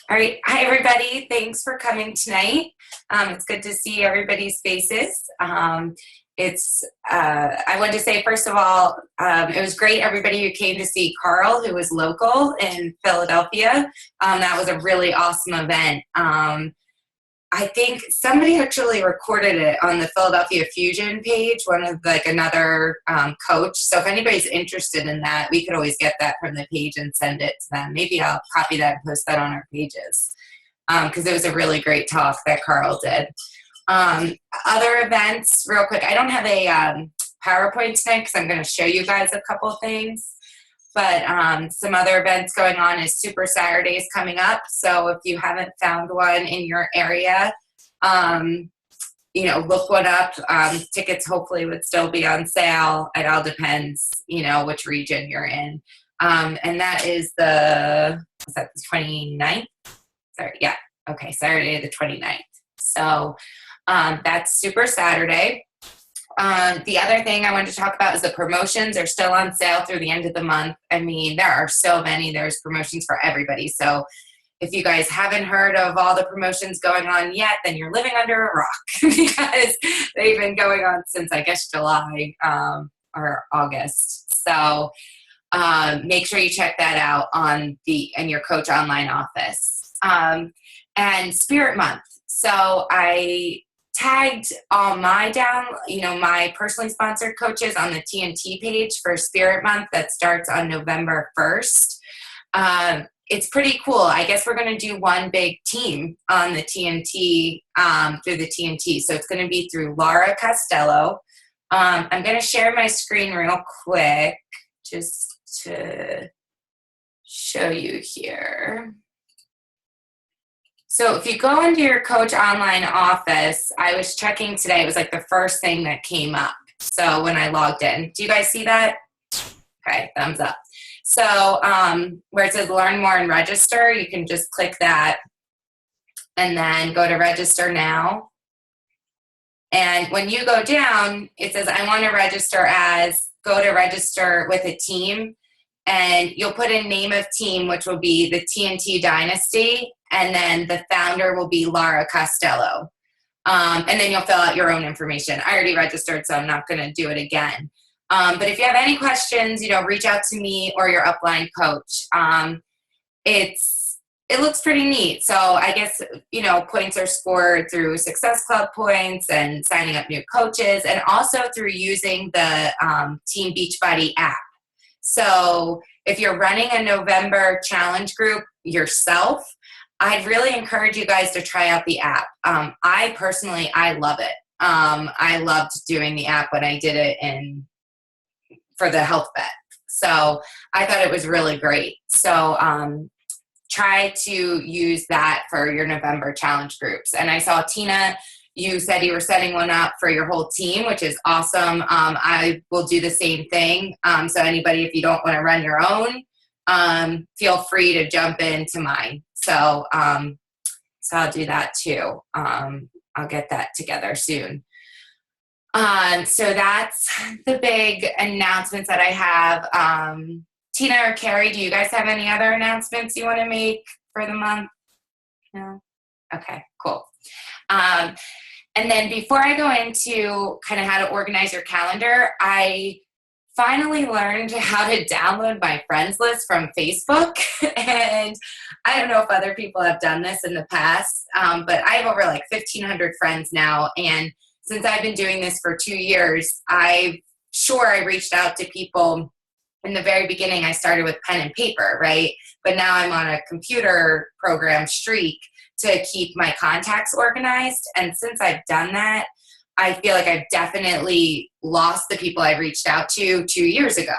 All right. Hi, everybody. Thanks for coming tonight. It's good to see everybody's faces. I wanted to say, first of all, it was great, everybody who came to see Carl, who was local in Philadelphia. That was a really awesome event. I think somebody actually recorded it on the Philadelphia Fusion page, another coach. So if anybody's interested in that, we could always get that from the page and send it to them. Maybe I'll copy that and post that on our pages because it was a really great talk that Carl did. Other events, real quick. I don't have a PowerPoint tonight because I'm going to show you guys a couple things. But some other events going on is Super Saturdays coming up. So if you haven't found one in your area, look one up. Tickets hopefully would still be on sale. It all depends, which region you're in. And that is the 29th? Sorry, yeah. Okay, Saturday the 29th. So that's Super Saturday. The other thing I wanted to talk about is the promotions are still on sale through the end of the month. I mean, there are so many. There's promotions for everybody. So if you guys haven't heard of all the promotions going on yet, then you're living under a rock because they've been going on since, I guess, July or August. So make sure you check that out in your Coach Online office. And Spirit Month. So I tagged all my my personally sponsored coaches on the TNT page for Spirit Month that starts on November 1st. It's pretty cool. I guess we're going to do one big team on the TNT, through the TNT. So it's going to be through Laura Costello. I'm going to share my screen real quick just to show you here. So if you go into your Coach Online office, I was checking today, it was like the first thing that came up. So when I logged in, do you guys see that? Okay, thumbs up. So where it says learn more and register, you can just click that and then go to register now. And when you go down, it says I want to go to register with a team. And you'll put in name of team, which will be the TNT Dynasty. And then the founder will be Laura Costello. And then you'll fill out your own information. I already registered, so I'm not going to do it again. But if you have any questions, reach out to me or your upline coach. It looks pretty neat. So I guess, points are scored through Success Club points and signing up new coaches and also through using the Team Beachbody app. So if you're running a November challenge group yourself, I'd really encourage you guys to try out the app. I love it. I loved doing the app when I did it for the health vet. So I thought it was really great. So try to use that for your November challenge groups. And I saw Tina, you said you were setting one up for your whole team, which is awesome. I will do the same thing. So anybody, if you don't want to run your own, feel free to jump into mine. So I'll do that too. I'll get that together soon. So that's the big announcements that I have. Tina or Carrie, do you guys have any other announcements you want to make for the month? No? Okay, cool. And then before I go into kind of how to organize your calendar, I finally learned how to download my friends list from Facebook. And I don't know if other people have done this in the past, but I have over 1,500 friends now. And since I've been doing this for 2 years, I reached out to people. In the very beginning, I started with pen and paper, right? But now I'm on a computer program, Streak, to keep my contacts organized. And since I've done that, I feel like I've definitely lost the people I reached out to 2 years ago.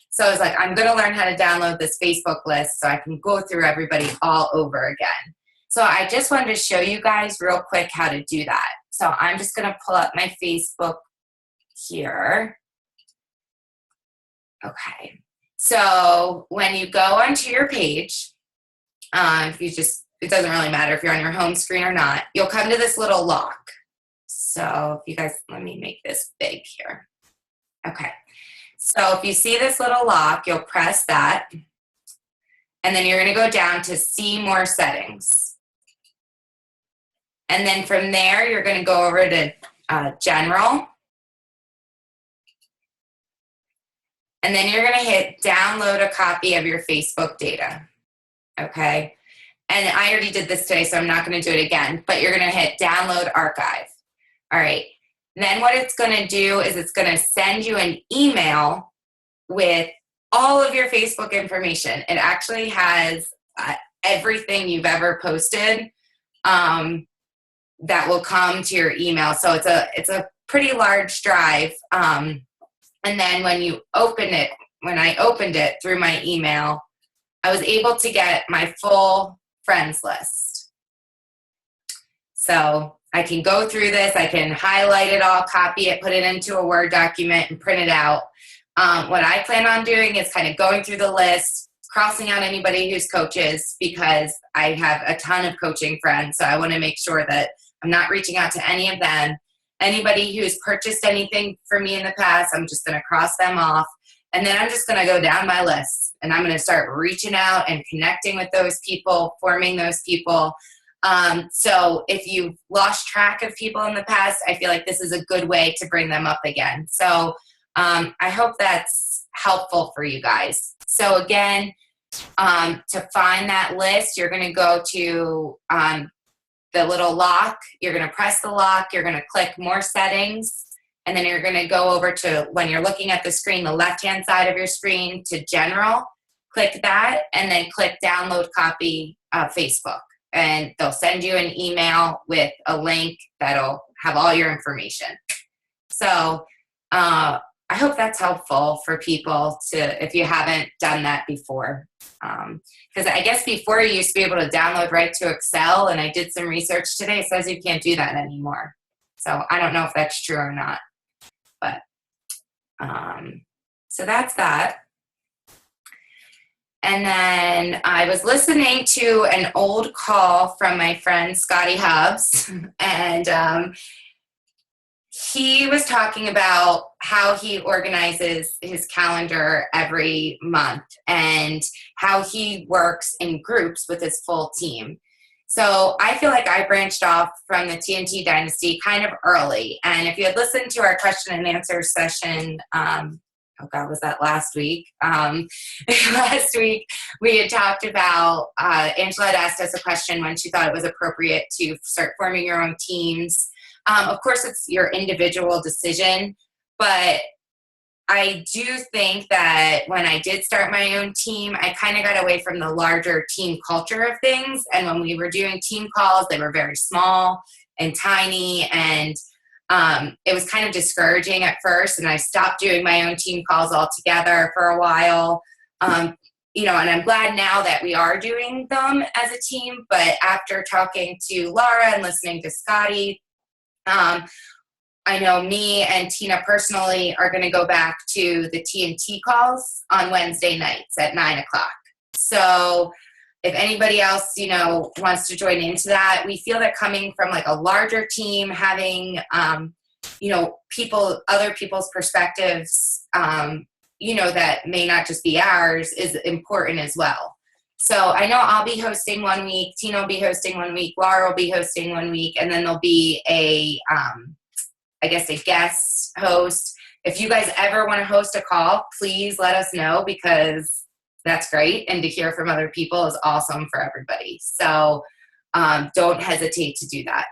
So I was like, I'm going to learn how to download this Facebook list so I can go through everybody all over again. So I just wanted to show you guys real quick how to do that. So I'm just going to pull up my Facebook here. Okay. So when you go onto your page, it doesn't really matter if you're on your home screen or not, you'll come to this little lock. So if you guys, let me make this big here. Okay. So if you see this little lock, you'll press that. And then you're going to go down to see more settings. And then from there, you're going to go over to general. And then you're going to hit download a copy of your Facebook data. Okay. And I already did this today, so I'm not going to do it again, but you're going to hit download archive. All right. Then what it's going to do is it's going to send you an email with all of your Facebook information. It actually has everything you've ever posted that will come to your email. So it's a pretty large drive. And then when you open it, when I opened it through my email, I was able to get my full friends list. So I can go through this, I can highlight it all, copy it, put it into a Word document, and print it out. What I plan on doing is kind of going through the list, crossing out anybody who's coaches, because I have a ton of coaching friends, so I want to make sure that I'm not reaching out to any of them. Anybody who's purchased anything for me in the past, I'm just going to cross them off. And then I'm just going to go down my list, and I'm going to start reaching out and connecting with those people, forming those people. So if you've lost track of people in the past, I feel like this is a good way to bring them up again. So I hope that's helpful for you guys. So again, to find that list, you're going to go to the little lock. You're going to press the lock. You're going to click more settings. And then you're going to go over to, when you're looking at the screen, the left-hand side of your screen, to general. Click that, and then click download copy Facebook. And they'll send you an email with a link that'll have all your information. So I hope that's helpful for people to, if you haven't done that before. Because I guess before you used to be able to download right to Excel, and I did some research today, it says you can't do that anymore. So I don't know if that's true or not. But so that's that. And then I was listening to an old call from my friend Scotty Hubbs, and he was talking about how he organizes his calendar every month and how he works in groups with his full team. So I feel like I branched off from the TNT Dynasty kind of early. And if you had listened to our question and answer session, was that last week? Last week, we had talked about, Angela had asked us a question when she thought it was appropriate to start forming your own teams. Of course, it's your individual decision, but I do think that when I did start my own team, I kind of got away from the larger team culture of things. And when we were doing team calls, they were very small and tiny, and it was kind of discouraging at first. And I stopped doing my own team calls altogether for a while. And I'm glad now that we are doing them as a team. But after talking to Laura and listening to Scotty, I know me and Tina personally are going to go back to the TNT calls on Wednesday nights at 9 o'clock. So if anybody else, wants to join into that, we feel that coming from like a larger team, having, other people's perspectives, that may not just be ours, is important as well. So I know I'll be hosting one week, Tina will be hosting one week, Laura will be hosting one week, and then there'll be a guest host. If you guys ever want to host a call, please let us know, because that's great. And to hear from other people is awesome for everybody. So don't hesitate to do that.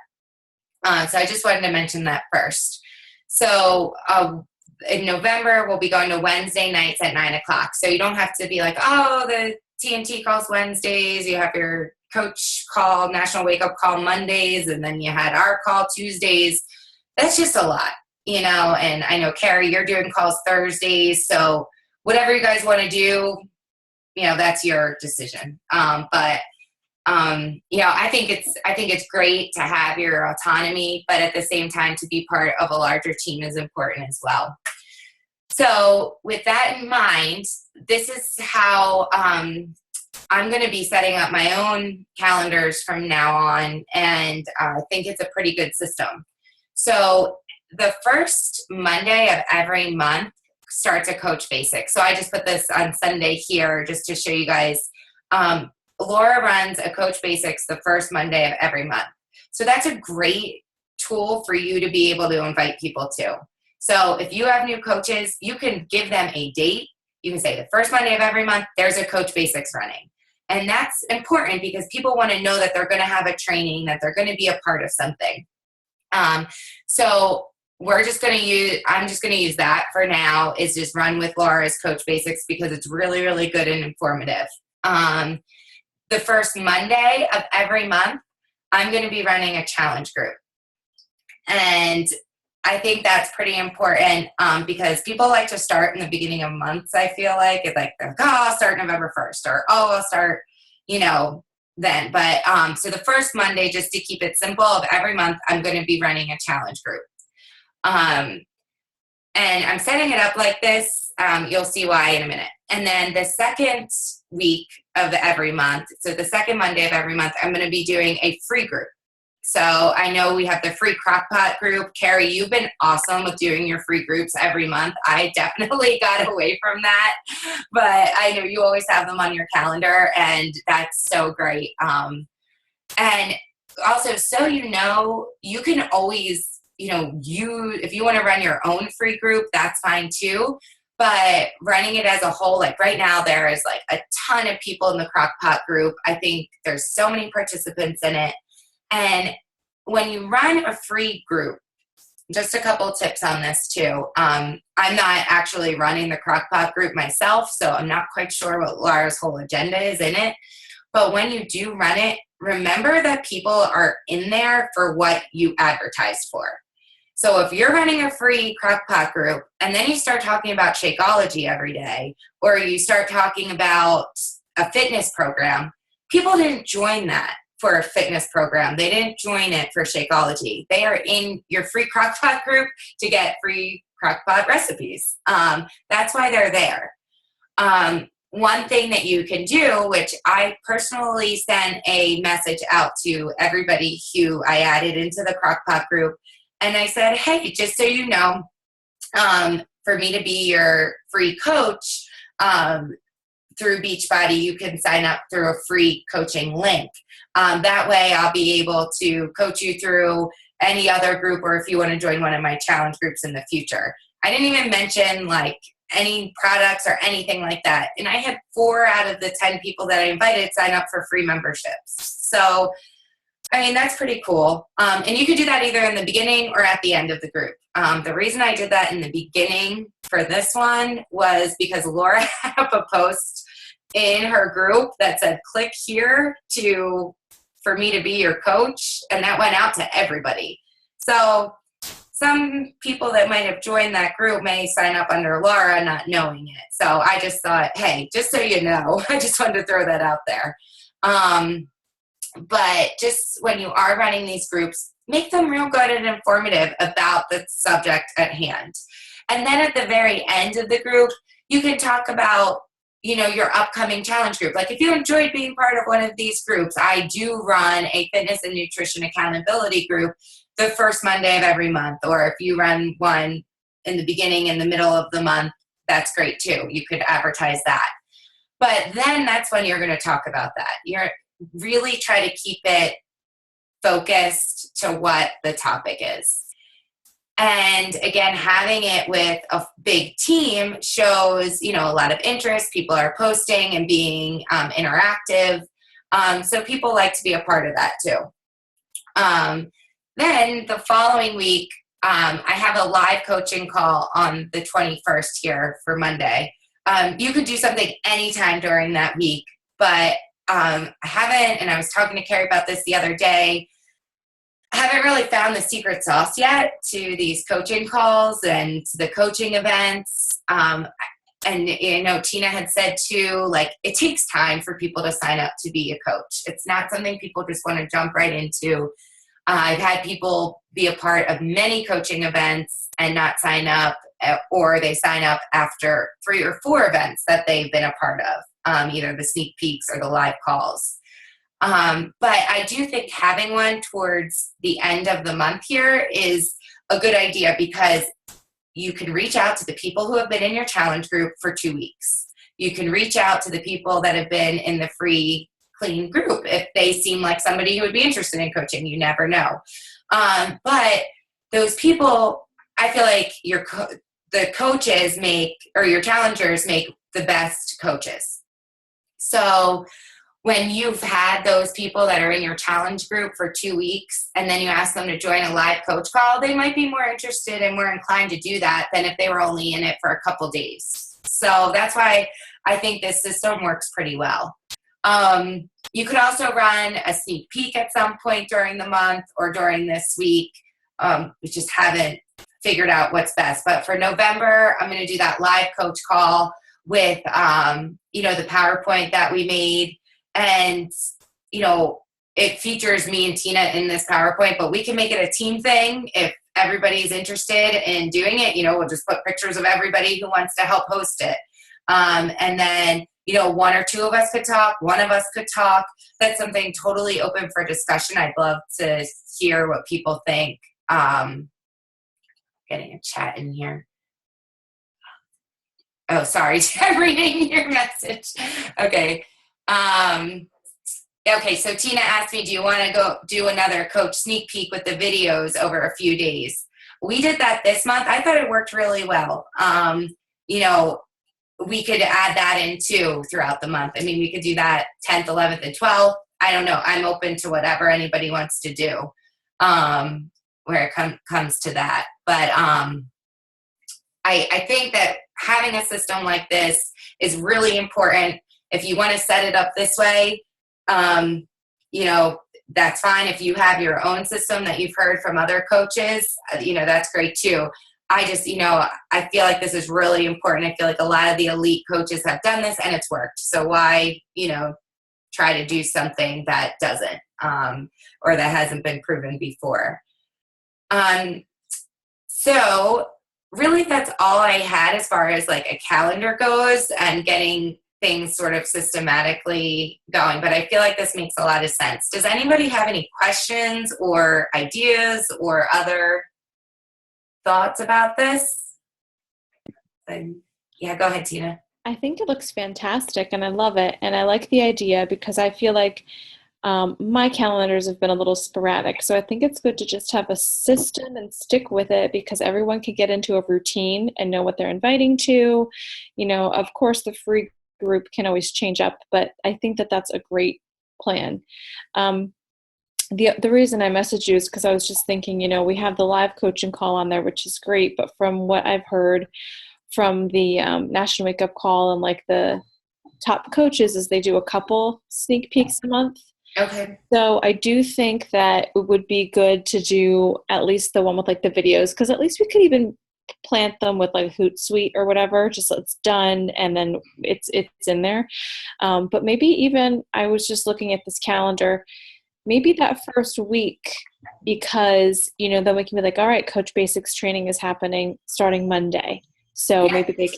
So I just wanted to mention that first. So in November, we'll be going to Wednesday nights at 9 o'clock. So you don't have to be like, oh, the TNT calls Wednesdays. You have your coach call, National Wake Up Call Mondays, and then you had our call Tuesdays. That's just a lot, and I know, Carrie, you're doing calls Thursdays. So whatever you guys want to do, that's your decision. I think it's great to have your autonomy, but at the same time, to be part of a larger team is important as well. So with that in mind, this is how I'm going to be setting up my own calendars from now on, and I think it's a pretty good system. So the first Monday of every month starts a Coach Basic. So I just put this on Sunday here just to show you guys Laura runs a Coach Basics the first Monday of every month. So that's a great tool for you to be able to invite people to. So if you have new coaches, you can give them a date. You can say the first Monday of every month, there's a Coach Basics running. And that's important because people want to know that they're going to have a training, that they're going to be a part of something. So I'm just going to use that for now, is just run with Laura's Coach Basics because it's really, really good and informative. The first Monday of every month, I'm going to be running a challenge group. And I think that's pretty important because people like to start in the beginning of months, I feel like. It's like, oh, I'll start November 1st, or, oh, I'll start, then. But so the first Monday, just to keep it simple, of every month, I'm going to be running a challenge group. And I'm setting it up like this. You'll see why in a minute. And then the second week of every month, so the second Monday of every month, I'm going to be doing a free group. So I know we have the free Crock-Pot group. Carrie, you've been awesome with doing your free groups every month. I definitely got away from that, but I know you always have them on your calendar, and that's so great. And also, so you can always, if you want to run your own free group, that's fine too. But running it as a whole, like right now, there is like a ton of people in the Crock-Pot group. I think there's so many participants in it. And when you run a free group, just a couple tips on this too. I'm not actually running the Crock-Pot group myself, so I'm not quite sure what Laura's whole agenda is in it. But when you do run it, remember that people are in there for what you advertised for. So if you're running a free Crock-Pot group and then you start talking about Shakeology every day, or you start talking about a fitness program, people didn't join that for a fitness program. They didn't join it for Shakeology. They are in your free Crock-Pot group to get free Crock-Pot recipes. That's why they're there. One thing that you can do, which I personally sent a message out to everybody who I added into the Crock-Pot group, and I said, hey, just so you know, for me to be your free coach through Beachbody, you can sign up through a free coaching link. That way I'll be able to coach you through any other group, or if you want to join one of my challenge groups in the future. I didn't even mention like any products or anything like that. And I had 4 out of the 10 people that I invited sign up for free memberships. So, I mean, that's pretty cool. And you could do that either in the beginning or at the end of the group. The reason I did that in the beginning for this one was because Laura had up a post in her group that said, click here for me to be your coach. And that went out to everybody. So some people that might have joined that group may sign up under Laura not knowing it. So I just thought, hey, just so you know, I just wanted to throw that out there. But just when you are running these groups, make them real good and informative about the subject at hand. And then at the very end of the group, you can talk about, your upcoming challenge group. Like if you enjoyed being part of one of these groups, I do run a fitness and nutrition accountability group the first Monday of every month. Or if you run one in the beginning and the middle of the month, that's great too. You could advertise that. But then that's when you're going to talk about that. You're really try to keep it focused to what the topic is. And again, having it with a big team shows, a lot of interest. People are posting and being interactive. So people like to be a part of that too. Then the following week, I have a live coaching call on the 21st here for Monday. You could do something anytime during that week, but I haven't, and I was talking to Carrie about this the other day, I haven't really found the secret sauce yet to these coaching calls and the coaching events. And, Tina had said too, like, it takes time for people to sign up to be a coach. It's not something people just want to jump right into. I've had people be a part of many coaching events and not sign up, or they sign up after 3 or 4 events that they've been a part of, either the sneak peeks or the live calls. But I do think having one towards the end of the month here is a good idea, because you can reach out to the people who have been in your challenge group for 2 weeks. you can reach out to the people that have been in the free clean group if they seem like somebody who would be interested in coaching. You never know. But those people, I feel like the coaches make, or your challengers make the best coaches. So when you've had those people that are in your challenge group for 2 weeks and then you ask them to join a live coach call, they might be more interested and more inclined to do that than if they were only in it for a couple days. So that's why I think this system works pretty well. You could also run a sneak peek at some point during the month or during this week. We just haven't figured out what's best. But for November, I'm going to do that live coach call with, the PowerPoint that we made. And, it features me and Tina in this PowerPoint, but we can make it a team thing if everybody's interested in doing it. We'll just put pictures of everybody who wants to help host it. And then, one or two of us could talk, one of us could talk. That's something totally open for discussion. I'd love to hear what people think. Getting a chat in here. Oh, sorry. I'm reading your message. Okay. Okay, so Tina asked me, do you want to go do another coach sneak peek with the videos over a few days? We did that this month. I thought it worked really well. We could add that in too throughout the month. I mean, we could do that 10th, 11th, and 12th. I don't know. I'm open to whatever anybody wants to do where it comes to that. But I think that having a system like this is really important. If you want to set it up this way, that's fine. If you have your own system that you've heard from other coaches, that's great too. I just, I feel like this is really important. I feel like a lot of the elite coaches have done this and it's worked. So why, try to do something that doesn't, or that hasn't been proven before. So really that's all I had as far as like a calendar goes and getting things sort of systematically going. But I feel like this makes a lot of sense. Does anybody have any questions or ideas or other thoughts about this? Yeah, go ahead, Tina. I think it looks fantastic and I love it. And I like the idea because I feel like my calendars have been a little sporadic. So I think it's good to just have a system and stick with it because everyone can get into a routine and know what they're inviting to. Of course, the free group can always change up, but I think that that's a great plan. The reason I messaged you is because I was just thinking, we have the live coaching call on there, which is great. But from what I've heard from the National Wake Up Call and like the top coaches is they do a couple sneak peeks a month. Okay. So I do think that it would be good to do at least the one with like the videos, because at least we could even plant them with like Hootsuite or whatever, just so it's done and then it's in there. But maybe even I was just looking at this calendar, maybe that first week, because then we can be like, all right, Coach Basics training is happening starting Monday. So maybe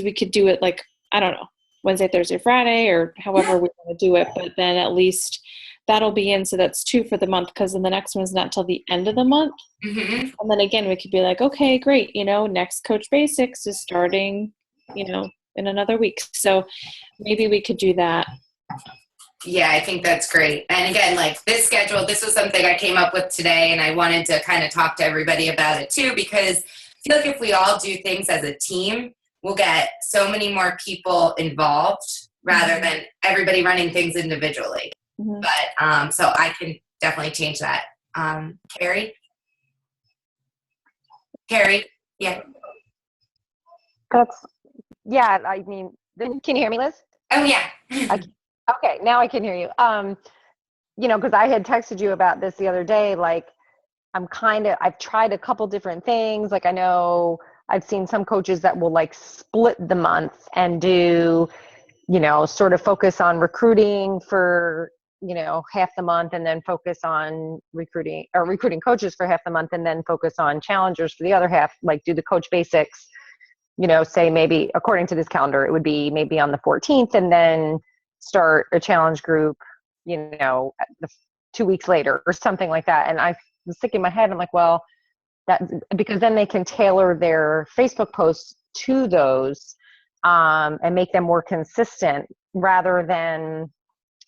we could do it like, I don't know, Wednesday, Thursday, Friday, or however we want to do it. But then at least that'll be in. So that's 2 for the month, because then the next one's not till the end of the month. Mm-hmm. And then again, we could be like, okay, great. Next Coach Basics is starting, in another week. So maybe we could do that. Yeah, I think that's great. And again, like this schedule, this was something I came up with today, and I wanted to kind of talk to everybody about it too, because I feel like if we all do things as a team, we'll get so many more people involved rather than everybody running things individually. Mm-hmm. But so I can definitely change that. Carrie, yeah. I mean, can you hear me, Liz? Oh yeah. Okay, now I can hear you. Because I had texted you about this the other day, like I've tried a couple different things. Like I know I've seen some coaches that will like split the month and do, sort of focus on recruiting for, half the month, and then focus on recruiting coaches for half the month, and then focus on challengers for the other half, like do the Coach Basics, say maybe according to this calendar, it would be maybe on the 14th, and then start a challenge group, 2 weeks later or something like that. And I was thinking in my head, I'm like, well, that, because then they can tailor their Facebook posts to those. and make them more consistent rather than,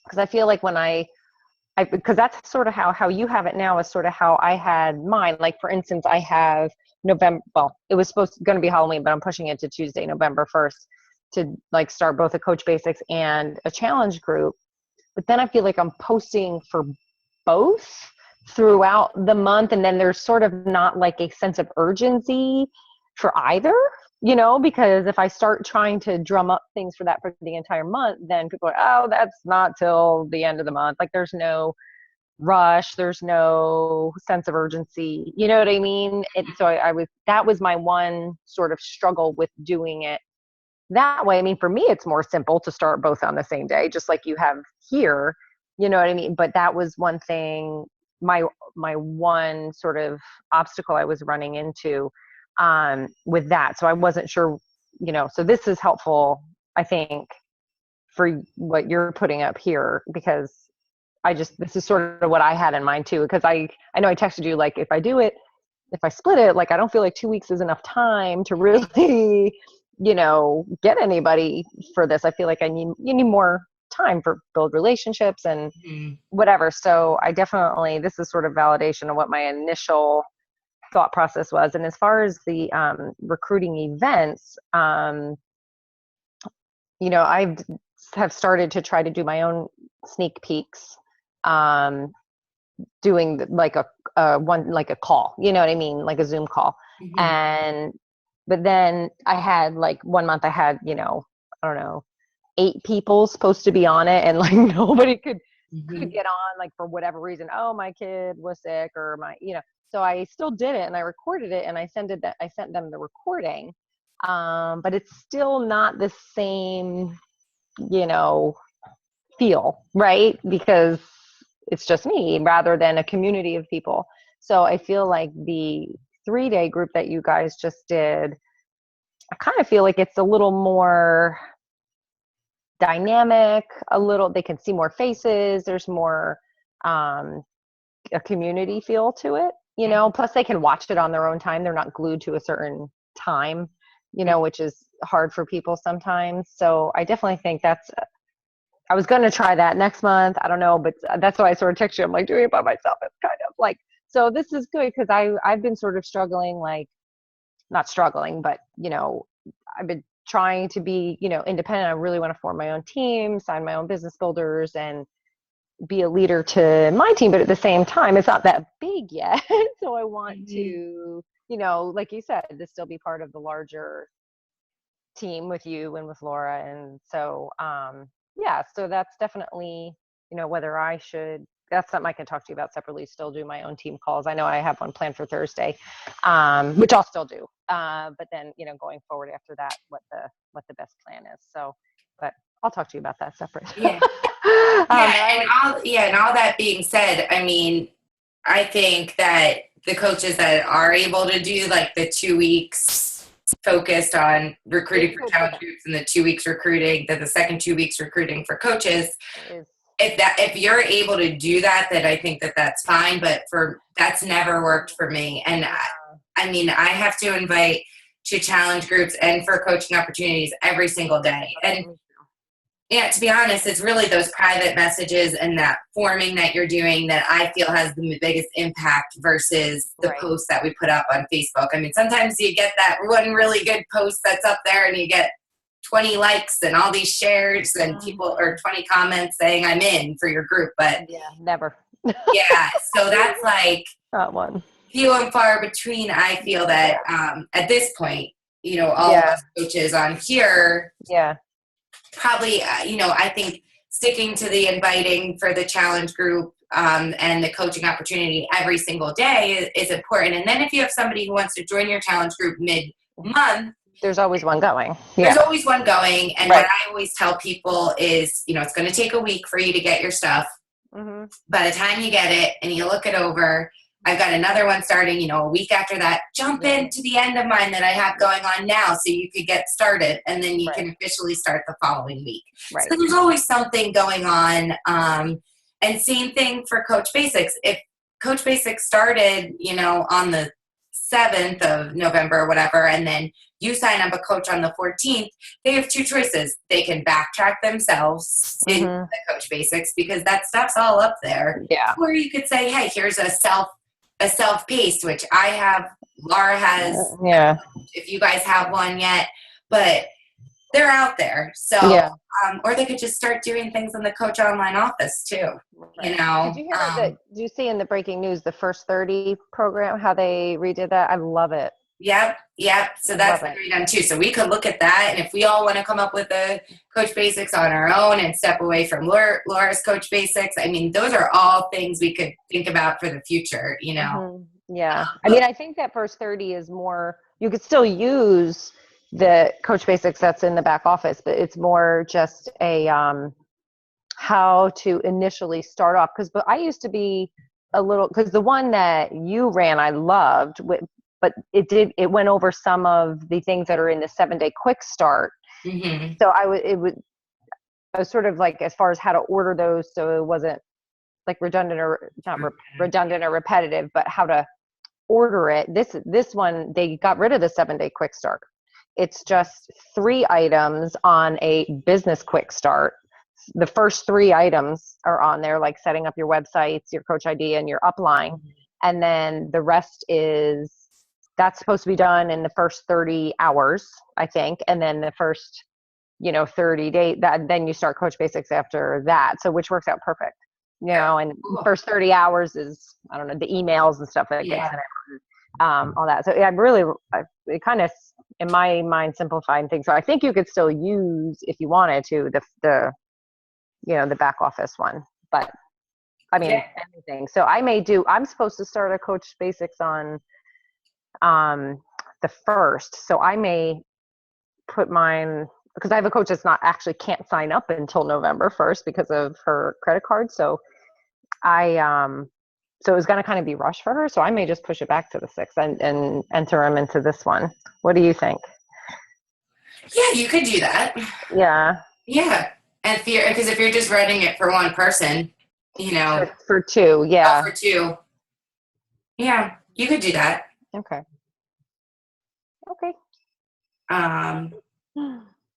because I feel like when because that's sort of how you have it now is sort of how I had mine. Like, for instance, I have November, well, it was going to be Halloween, but I'm pushing it to Tuesday, November 1st to like start both a Coach Basics and a challenge group. But then I feel like I'm posting for both throughout the month. And then there's sort of not like a sense of urgency for either, because if I start trying to drum up things for the entire month, then people are, oh, that's not till the end of the month. Like, there's no rush, there's no sense of urgency. You know what I mean? And so that was my one sort of struggle with doing it that way. I mean, for me, it's more simple to start both on the same day, just like you have here. You know what I mean? But that was one thing, my one sort of obstacle I was running into with that. So I wasn't sure, so this is helpful, I think, for what you're putting up here, because this is sort of what I had in mind too, because I know I texted you, like, if I split it, like, I don't feel like 2 weeks is enough time to really, get anybody for this. I feel like you need more time for build relationships and whatever. So this is sort of validation of what my initial thought process was. And as far as the recruiting events, I have started to try to do my own sneak peeks, doing like a call, you know what I mean? Like a Zoom call. But then I had like 1 month I had, I don't know, 8 people supposed to be on it, and like nobody could get on, like, for whatever reason. Oh, my kid was sick, or so I still did it, and I recorded it, and I sent them the recording. But it's still not the same, feel, right? Because it's just me rather than a community of people. So I feel like the 3-day group that you guys just did, I kind of feel like it's a little more dynamic, they can see more faces. There's more, a community feel to it, plus they can watch it on their own time. They're not glued to a certain time, which is hard for people sometimes. So I definitely think I was going to try that next month. I don't know, but that's why I sort of text you. I'm like, doing it by myself. It's kind of like, so this is good, because I've been sort of struggling, like, not struggling, but, I've been trying to be, independent. I really want to form my own team, sign my own business builders, and be a leader to my team. But at the same time, it's not that big yet. So I want to, like you said, to still be part of the larger team with you and with Laura. And so, so that's definitely, whether I should, that's something I can talk to you about separately, still do my own team calls. I know I have one planned for Thursday, which I'll still do. But then, going forward after that, what the best plan is. So, but I'll talk to you about that separate. Yeah. And all that being said, I mean, I think that the coaches that are able to do like the 2 weeks focused on recruiting for challenge groups and the 2 weeks recruiting, then the second 2 weeks recruiting for coaches, if you're able to do that, then I think that's fine. But that's never worked for me. And I mean, I have to invite to challenge groups and for coaching opportunities every single day. And to be honest, it's really those private messages and that forming that you're doing that I feel has the biggest impact versus the posts that we put up on Facebook. I mean, sometimes you get that one really good post that's up there and you get 20 likes and all these shares and people, or 20 comments saying I'm in for your group, but never. So that's like that one. Few and far between. I feel that at this point, all of us coaches on here, probably, I think sticking to the inviting for the challenge group and the coaching opportunity every single day is important. And then if you have somebody who wants to join your challenge group mid-month, there's always one going. There's always one going. And what I always tell people is, it's going to take a week for you to get your stuff. By the time you get it and you look it over, I've got another one starting, a week after that. Jump into the end of mine that I have going on now so you could get started, and then you can officially start the following week. So there's always something going on. And same thing for Coach Basics. If Coach Basics started, on the 7th of November or whatever, and then you sign up a coach on the 14th, they have two choices. They can backtrack themselves in the Coach Basics because that stuff's all up there. Yeah. Or you could say, hey, here's a self-paced, which I have, Laura has. Yeah. If you guys have one yet, but they're out there. So, or they could just start doing things in the Coach Online office too. You know, Did you hear did you see in the breaking news, the First 30 program, how they redid that? I love it. Yep. So that's been redone too. So we could look at that. And if we all want to come up with a Coach Basics on our own and step away from Laura's Coach Basics, I mean, those are all things we could think about for the future, you know? Yeah. I mean, I think that First 30 is more, you could still use the Coach Basics that's in the back office, but it's more just a how to initially start off. But I used to be a little, because the one that you ran I loved, but it went over some of the things that are in the 7-day quick start. So I was sort of like, as far as how to order those, so it wasn't like redundant or not redundant or repetitive, but how to order it. This one, they got rid of the 7-day quick start. It's just 3 items on a business quick start. The first 3 items are on there, like setting up your websites, your Coach ID, and your upline. And then the rest that's supposed to be done in the first 30 hours, I think. And then the first, 30 days, then you start Coach Basics after that. So which works out perfect, and first 30 hours is, I don't know, the emails and stuff that gets all that. So it kind of, in my mind, simplifying things. So I think you could still use, if you wanted to, the back office one, but I mean, anything. So I'm supposed to start a Coach Basics on the 1st. So I may put mine, because I have a coach that's can't sign up until November 1st because of her credit card. So so it was going to kind of be rushed for her. So I may just push it back to the 6th and enter him into this one. What do you think? Yeah, you could do that. Yeah. Yeah. And because if you're just running it for one person, For 2. Yeah. For 2. Yeah, you could do that. Okay.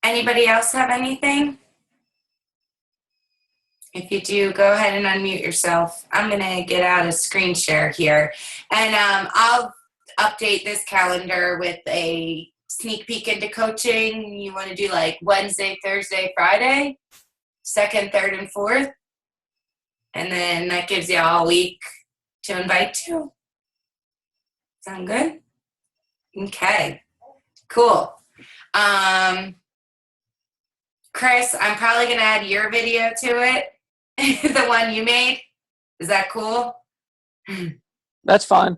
Anybody else have anything? If you do, go ahead and unmute yourself. I'm going to get out a screen share here. And I'll update this calendar with a sneak peek into coaching. You want to do like Wednesday, Thursday, Friday, 2nd, 3rd, and 4th. And then that gives you all week to invite to. Sound good? Okay. Cool. Chris, I'm probably going to add your video to it. The one you made. Is that cool? That's fine.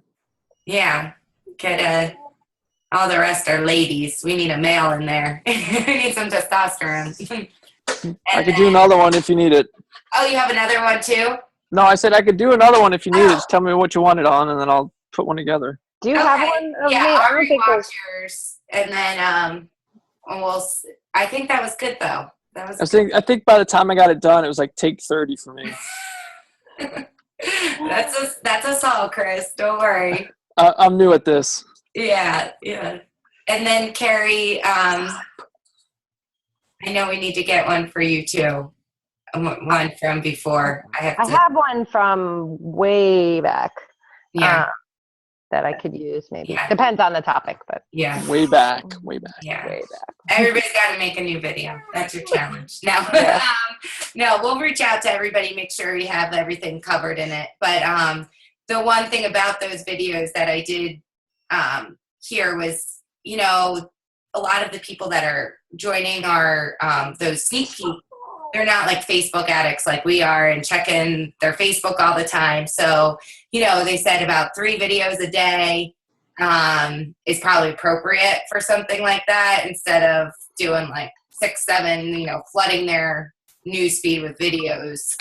Yeah. All the rest are ladies. We need a male in there. We need some testosterone. I could do another one if you need it. Oh, you have another one too? No, I said I could do another one if you need it. Just tell me what you want it on, and then I'll put one together. Do you have one of me? I'll I don't think rewatch yours. And then I think that was good though. I think by the time I got it done, it was like take 30 for me. That's us all, Chris. Don't worry. I'm new at this. Yeah. And then Carrie, I know we need to get one for you too. One from before. I have one from way back. Yeah. That I could use maybe. Yeah. Depends on the topic, but yeah. Way back. Yeah. Way back. Everybody's got to make a new video. That's your challenge. No, no, we'll reach out to everybody, make sure we have everything covered in it. But the one thing about those videos that I did hear was, a lot of the people that are joining our those sneak peek, they're not like Facebook addicts like we are and checking their Facebook all the time. So, they said about 3 videos a day is probably appropriate for something like that instead of doing like 6, 7, flooding their newsfeed with videos.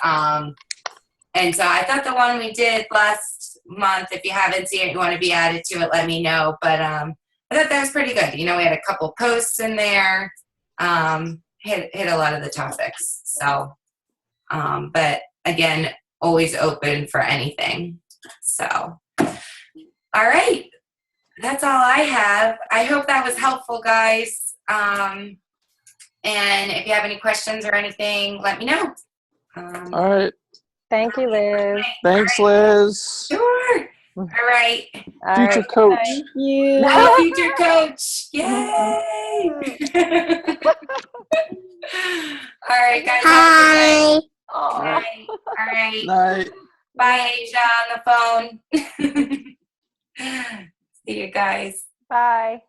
And so I thought the one we did last month, if you haven't seen it, you want to be added to it, let me know. But I thought that was pretty good. We had a couple posts in there, hit a lot of the topics. So, but again, always open for anything. So, all right. that's all I have. I hope that was helpful, guys. And if you have any questions or anything, let me know. All right. Thank you, Liz. Thanks, Liz. Sure. All right. All Future right. coach. Thank you. My future coach. Yay. All right, guys. Have a good night. Aw. Night. All right. Night. Bye, Asia on the phone. See you guys. Bye.